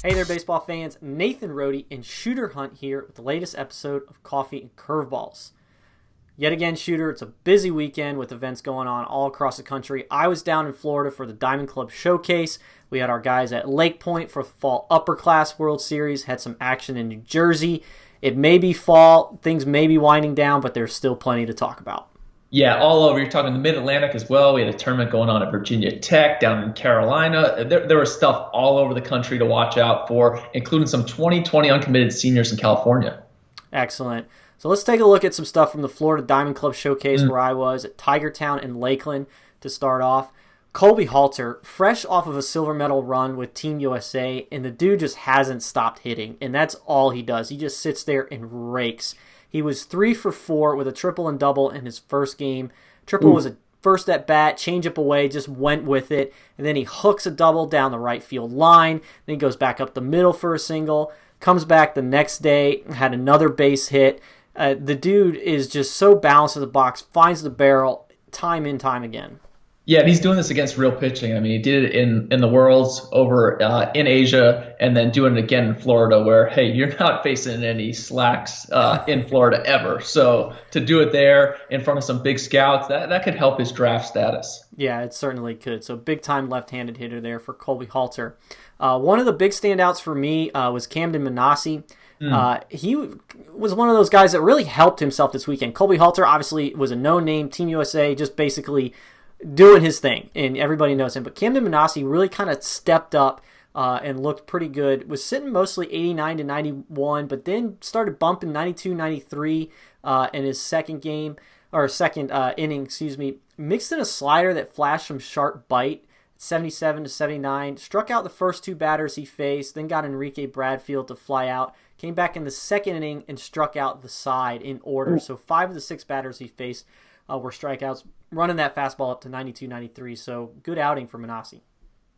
Hey there, baseball fans. Nathan Rohde and Shooter Hunt here with the latest episode of Coffee and Curveballs. Yet again, Shooter, it's a busy weekend with events going on all across the country. I was down in Florida for the Diamond Club Showcase. We had our guys at Lake Point for the Fall Upper Class World Series. Had some action in New Jersey. It may be fall. Things may be winding down, but there's still plenty to talk about. Yeah, all over. You're talking the Mid-Atlantic as well. We had a tournament going on at Virginia Tech, down in Carolina. There was stuff all over the country to watch out for, including some 2020 uncommitted seniors in California. Excellent. So let's take a look at some stuff from the Florida Diamond Club Showcase where I was at Tigertown in Lakeland to start off. Colby Halter, fresh off of a silver medal run with Team USA, and the dude just hasn't stopped hitting, and that's all he does. He just sits there and rakes. He was 3 for 4 with a triple and double in his first game. Triple was a first at bat, change up away, just went with it. And then he hooks a double down the right field line. Then he goes back up the middle for a single. Comes back the next day, had another base hit. The dude is just so balanced in the box, finds the barrel time and time again. Yeah, and he's doing this against real pitching. I mean, he did it in the Worlds over in Asia, and then doing it again in Florida, where, hey, you're not facing any slacks in Florida ever. So to do it there in front of some big scouts, that could help his draft status. Yeah, it certainly could. So big-time left-handed hitter there for Colby Halter. One of the big standouts for me was Camden Manassi. He was one of those guys that really helped himself this weekend. Colby Halter obviously was a no-name, Team USA, just basically doing his thing, and everybody knows him. But Camden Manassi really kind of stepped up and looked pretty good. Was sitting mostly 89 to 91, but then started bumping 92, 93 in his second inning. Mixed in a slider that flashed some sharp bite, 77 to 79. Struck out the first two batters he faced, then got Enrique Bradfield to fly out. Came back in the second inning and struck out the side in order. So 5 of the 6 batters he faced were strikeouts, running that fastball up to 92, 93. So good outing for Manassi.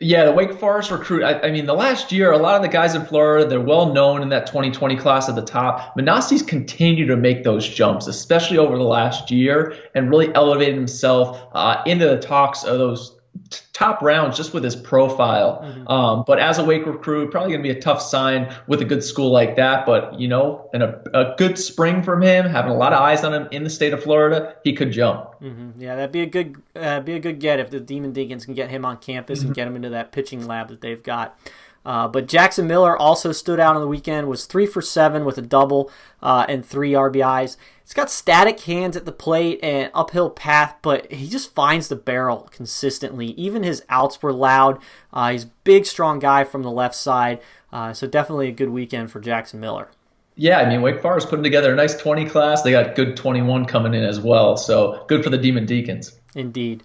Yeah, the Wake Forest recruit. I mean, the last year, a lot of the guys in Florida, they're well known in that 2020 class at the top. Manassi's continued to make those jumps, especially over the last year, and really elevated himself into the talks of those top rounds just with his profile. But as a Wake recruit, probably going to be a tough sign with a good school like that. But, you know, and a good spring from him, having a lot of eyes on him in the state of Florida, he could jump. Yeah, that'd be a good get if the Demon Deacons can get him on campus and get him into that pitching lab that they've got. But Jackson Miller also stood out on the weekend, was 3 for 7 with a double and 3 RBIs. He's got static hands at the plate and uphill path, but he just finds the barrel consistently. Even his outs were loud. He's a big, strong guy from the left side, so definitely a good weekend for Jackson Miller. Yeah, I mean, Wake Forest putting together a nice 20 class. They got good 21 coming in as well, so good for the Demon Deacons. Indeed.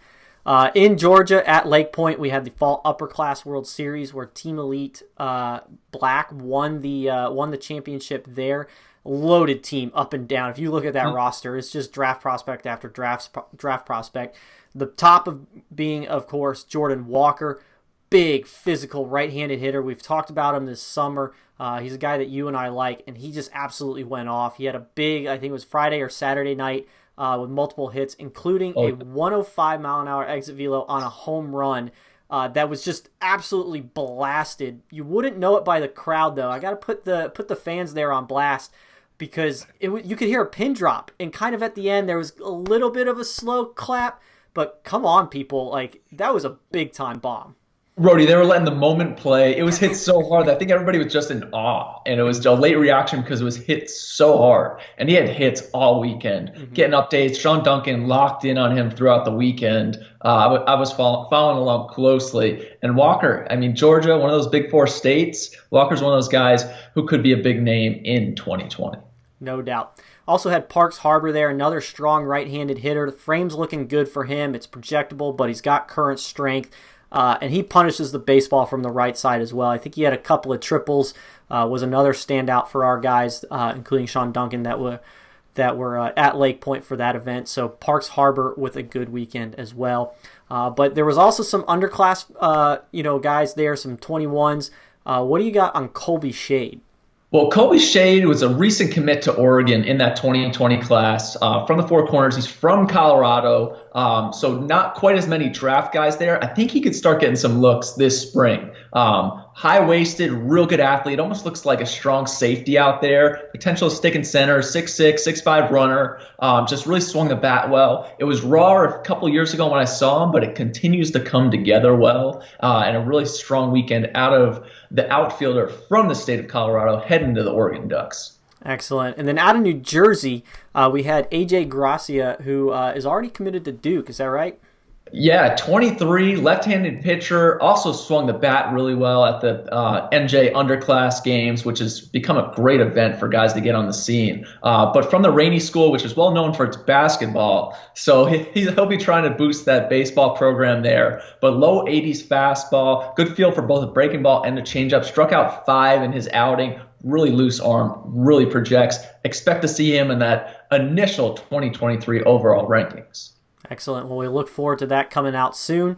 In Georgia at Lake Point, we had the Fall Upper Class World Series where Team Elite Black won the championship there. Loaded team up and down. If you look at that roster, it's just draft prospect after draft prospect. The top of being, of course, Jordan Walker, big physical right-handed hitter. We've talked about him this summer. He's a guy that you and I like, and he just absolutely went off. He had a big, I think it was Friday or Saturday night, with multiple hits, including a 105-mile-an-hour exit velo on a home run that was just absolutely blasted. You wouldn't know it by the crowd, though. I got to put the fans there on blast because you could hear a pin drop, and kind of at the end there was a little bit of a slow clap, but come on, people. Like, that was a big-time bomb. Rody, they were letting the moment play. It was hit so hard that I think everybody was just in awe. And it was a late reaction because it was hit so hard. And he had hits all weekend. Getting updates. Sean Duncan locked in on him throughout the weekend. I was following along closely. And Walker, I mean, Georgia, one of those big 4 states. Walker's one of those guys who could be a big name in 2020. No doubt. Also had Parks Harbor there, another strong right-handed hitter. The frame's looking good for him. It's projectable, but he's got current strength. And he punishes the baseball from the right side as well. I think he had a couple of triples, was another standout for our guys, including Sean Duncan, that were at Lake Point for that event. So Parks Harbor with a good weekend as well. But there was also some underclass guys there, some 21s. What do you got on Colby Shade? Well, Colby Shade was a recent commit to Oregon in that 2020 class from the Four Corners. He's from Colorado, so not quite as many draft guys there. I think he could start getting some looks this spring. high-waisted, real good athlete. Almost looks like a strong safety out there. Potential stick and center, 6'6", 6'5" runner. Just really swung the bat well. It was raw a couple years ago when I saw him, but it continues to come together well. And a really strong weekend out of the outfielder from the state of Colorado heading to the Oregon Ducks. Excellent. And then out of New Jersey, we had AJ Gracia, who is already committed to Duke. Is that right? Yeah, 23, left-handed pitcher, also swung the bat really well at the NJ underclass games, which has become a great event for guys to get on the scene. But from the Rainey School, which is well known for its basketball, so he'll be trying to boost that baseball program there. But low 80s fastball, good feel for both a breaking ball and a changeup. Struck out 5 in his outing. Really loose arm, really projects. Expect to see him in that initial 2023 overall rankings. Excellent. Well, we look forward to that coming out soon.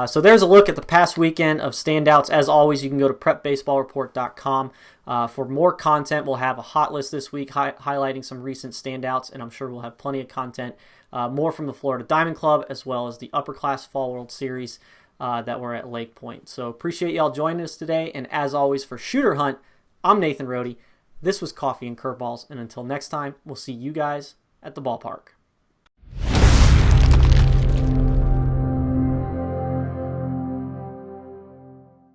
So there's a look at the past weekend of standouts. As always, you can go to prepbaseballreport.com for more content. We'll have a hot list this week highlighting some recent standouts, and I'm sure we'll have plenty of content, more from the Florida Diamond Club, as well as the Upperclass Fall World Series that were at Lake Point. So appreciate y'all joining us today, and as always, for Shooter Hunt, I'm Nathan Rohde. This was Coffee and Curveballs, and until next time, we'll see you guys at the ballpark.